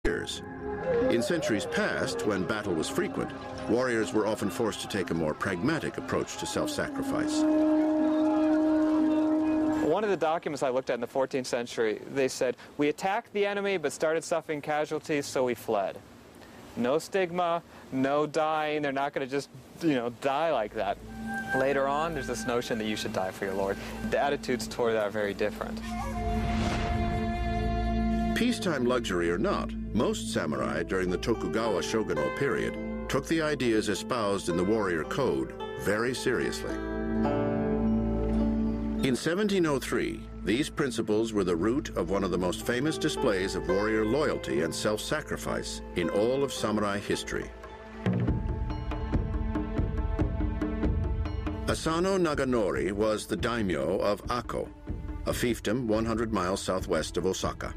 years. In centuries past, when battle was frequent, warriors were often forced to take a more pragmatic approach to self-sacrifice. One of the documents I looked at in the 14th century, they said, we attacked the enemy but started suffering casualties, so we fled. No stigma, no dying. They're not going to just, die like that. Later on, there's this notion that you should die for your Lord. The attitudes toward that are very different. Peacetime luxury or not, most samurai during the Tokugawa shogunal period took the ideas espoused in the warrior code very seriously. In 1703, these principles were the root of one of the most famous displays of warrior loyalty and self-sacrifice in all of samurai history. Asano Naganori was the daimyo of Ako, a fiefdom 100 miles southwest of Osaka.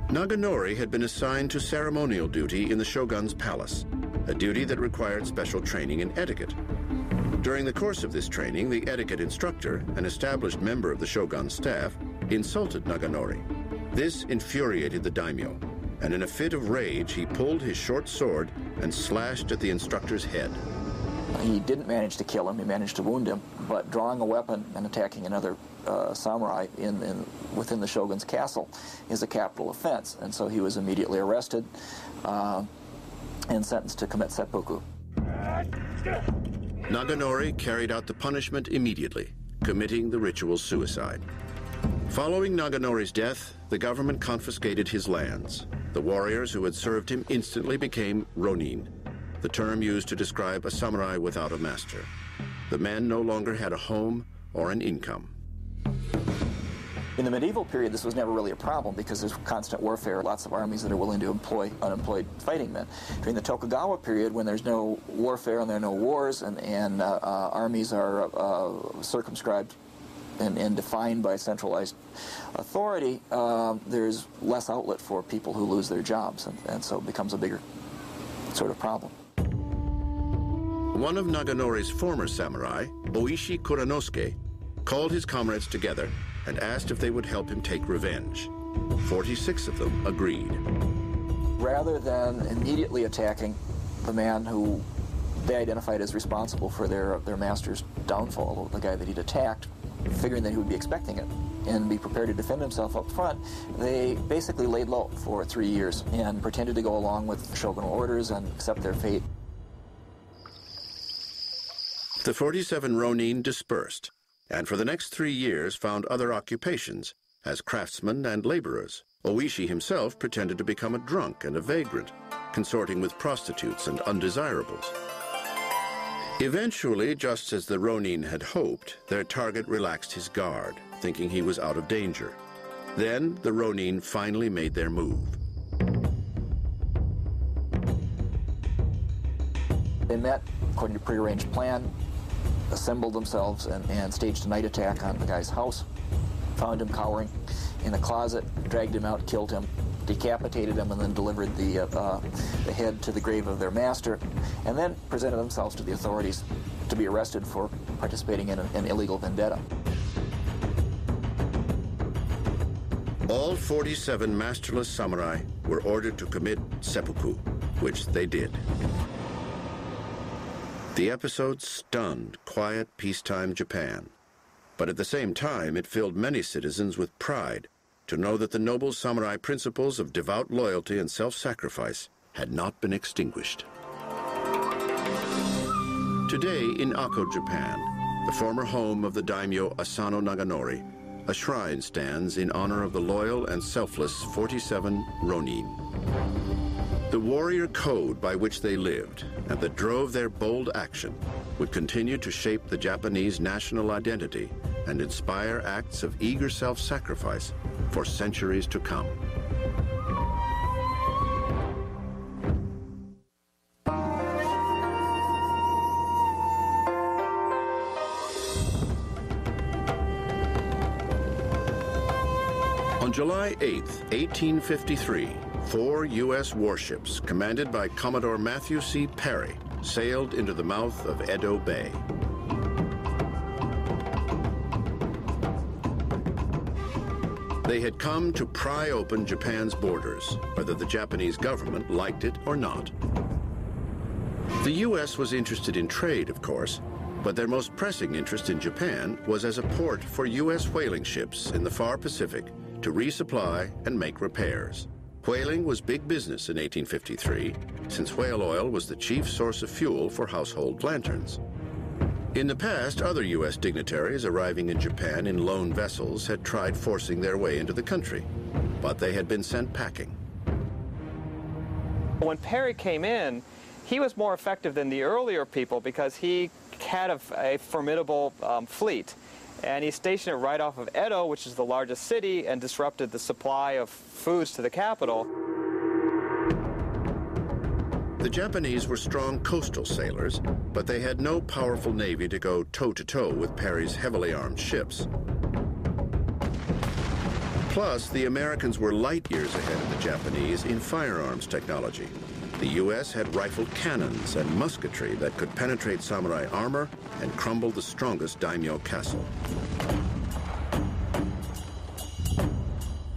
Naganori had been assigned to ceremonial duty in the shogun's palace, a duty that required special training in etiquette. During the course of this training, the etiquette instructor, an established member of the shogun's staff, insulted Naganori. This infuriated the daimyo, and in a fit of rage, he pulled his short sword and slashed at the instructor's head. He didn't manage to kill him, he managed to wound him, but drawing a weapon and attacking another samurai within the shogun's castle is a capital offense, and so he was immediately arrested and sentenced to commit seppuku. Naganori carried out the punishment immediately, committing the ritual suicide. Following Naganori's death, the government confiscated his lands. The warriors who had served him instantly became ronin, the term used to describe a samurai without a master. The men no longer had a home or an income. In the medieval period, this was never really a problem because there's constant warfare, lots of armies that are willing to employ unemployed fighting men. During the Tokugawa period, when there's no warfare and there are no wars and armies are circumscribed and defined by centralized authority, there's less outlet for people who lose their jobs, and so it becomes a bigger sort of problem. One of Naganori's former samurai, Oishi Kuranosuke, called his comrades together and asked if they would help him take revenge. 46 of them agreed. Rather than immediately attacking the man who they identified as responsible for their master's downfall, the guy that he'd attacked, figuring that he would be expecting it and be prepared to defend himself up front, they basically laid low for 3 years and pretended to go along with shogunal orders and accept their fate. The 47 ronin dispersed, and for the next 3 years found other occupations as craftsmen and laborers. Oishi himself pretended to become a drunk and a vagrant, consorting with prostitutes and undesirables. Eventually, just as the ronin had hoped, their target relaxed his guard, thinking he was out of danger. Then the ronin finally made their move. They met according to a prearranged plan, assembled themselves and staged a night attack on the guy's house, found him cowering in a closet, dragged him out, killed him, decapitated him, and then delivered the head to the grave of their master, and then presented themselves to the authorities to be arrested for participating in an illegal vendetta. All 47 masterless samurai were ordered to commit seppuku, which they did. The episode stunned quiet peacetime Japan, but at the same time it filled many citizens with pride to know that the noble samurai principles of devout loyalty and self-sacrifice had not been extinguished. Today in Ako, Japan, the former home of the daimyo Asano Naganori, a shrine stands in honor of the loyal and selfless 47 ronin. The warrior code by which they lived and that drove their bold action would continue to shape the Japanese national identity and inspire acts of eager self-sacrifice for centuries to come. On July 8, 1853, 4 U.S. warships, commanded by Commodore Matthew C. Perry, sailed into the mouth of Edo Bay. They had come to pry open Japan's borders, whether the Japanese government liked it or not. The U.S. was interested in trade, of course, but their most pressing interest in Japan was as a port for U.S. whaling ships in the far Pacific to resupply and make repairs. Whaling was big business in 1853, since whale oil was the chief source of fuel for household lanterns. In the past, other U.S. dignitaries arriving in Japan in lone vessels had tried forcing their way into the country, but they had been sent packing. When Perry came in, he was more effective than the earlier people because he had a formidable fleet. And he stationed it right off of Edo, which is the largest city, and disrupted the supply of foods to the capital. The Japanese were strong coastal sailors, but they had no powerful navy to go toe-to-toe with Perry's heavily armed ships. Plus, the Americans were light years ahead of the Japanese in firearms technology. The U.S. had rifled cannons and musketry that could penetrate samurai armor and crumble the strongest daimyo castle.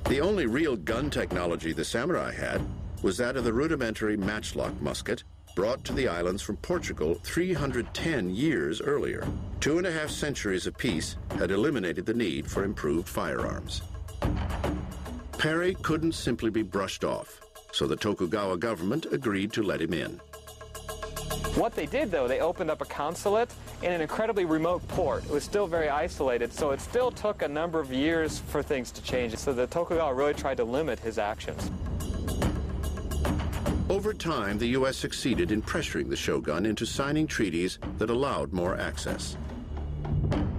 The only real gun technology the samurai had was that of the rudimentary matchlock musket brought to the islands from Portugal 310 years earlier. 2.5 centuries of peace had eliminated the need for improved firearms. Perry couldn't simply be brushed off, so the Tokugawa government agreed to let him in. What they did, though, they opened up a consulate in an incredibly remote port. It was still very isolated, so it still took a number of years for things to change. So the Tokugawa really tried to limit his actions. Over time, the U.S. succeeded in pressuring the shogun into signing treaties that allowed more access.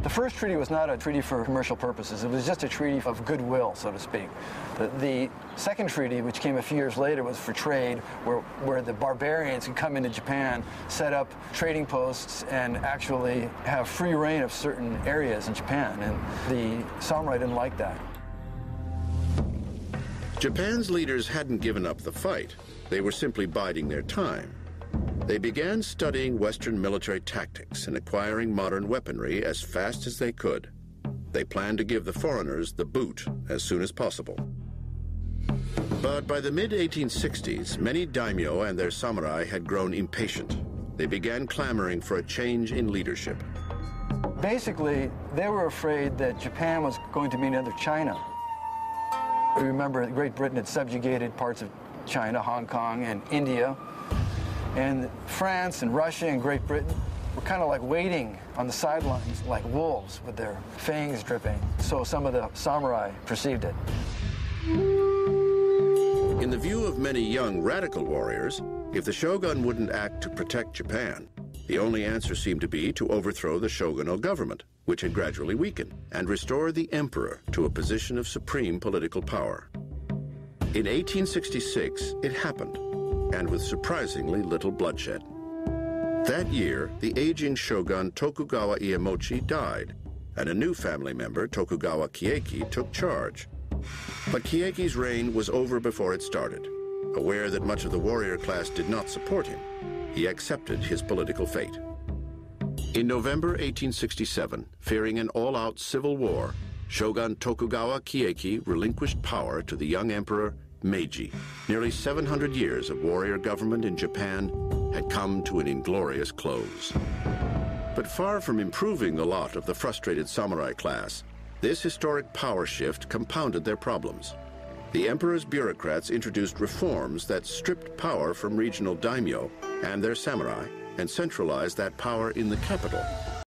The first treaty was not a treaty for commercial purposes. It was just a treaty of goodwill, so to speak. The second treaty, which came a few years later, was for trade, where the barbarians could come into Japan, set up trading posts, and actually have free reign of certain areas in Japan. And the samurai didn't like that. Japan's leaders hadn't given up the fight. They were simply biding their time. They began studying Western military tactics and acquiring modern weaponry as fast as they could. They planned to give the foreigners the boot as soon as possible. But by the mid-1860s, many daimyo and their samurai had grown impatient. They began clamoring for a change in leadership. Basically, they were afraid that Japan was going to be another China. Remember, Great Britain had subjugated parts of China, Hong Kong, and India. And France and Russia and Great Britain were kind of like waiting on the sidelines like wolves with their fangs dripping. So some of the samurai perceived it. In the view of many young radical warriors, if the shogun wouldn't act to protect Japan, the only answer seemed to be to overthrow the shogunal government, which had gradually weakened, and restore the emperor to a position of supreme political power. In 1866, it happened, and with surprisingly little bloodshed. That year, the aging shogun Tokugawa Iemochi died, and a new family member, Tokugawa Keiiki, took charge. But Kieiki's reign was over before it started. Aware that much of the warrior class did not support him, he accepted his political fate. In November 1867, fearing an all-out civil war, Shogun Tokugawa Keiiki relinquished power to the young emperor Meiji. Nearly 700 years of warrior government in Japan had come to an inglorious close. But far from improving the lot of the frustrated samurai class, this historic power shift compounded their problems. The emperor's bureaucrats introduced reforms that stripped power from regional daimyo and their samurai and centralized that power in the capital,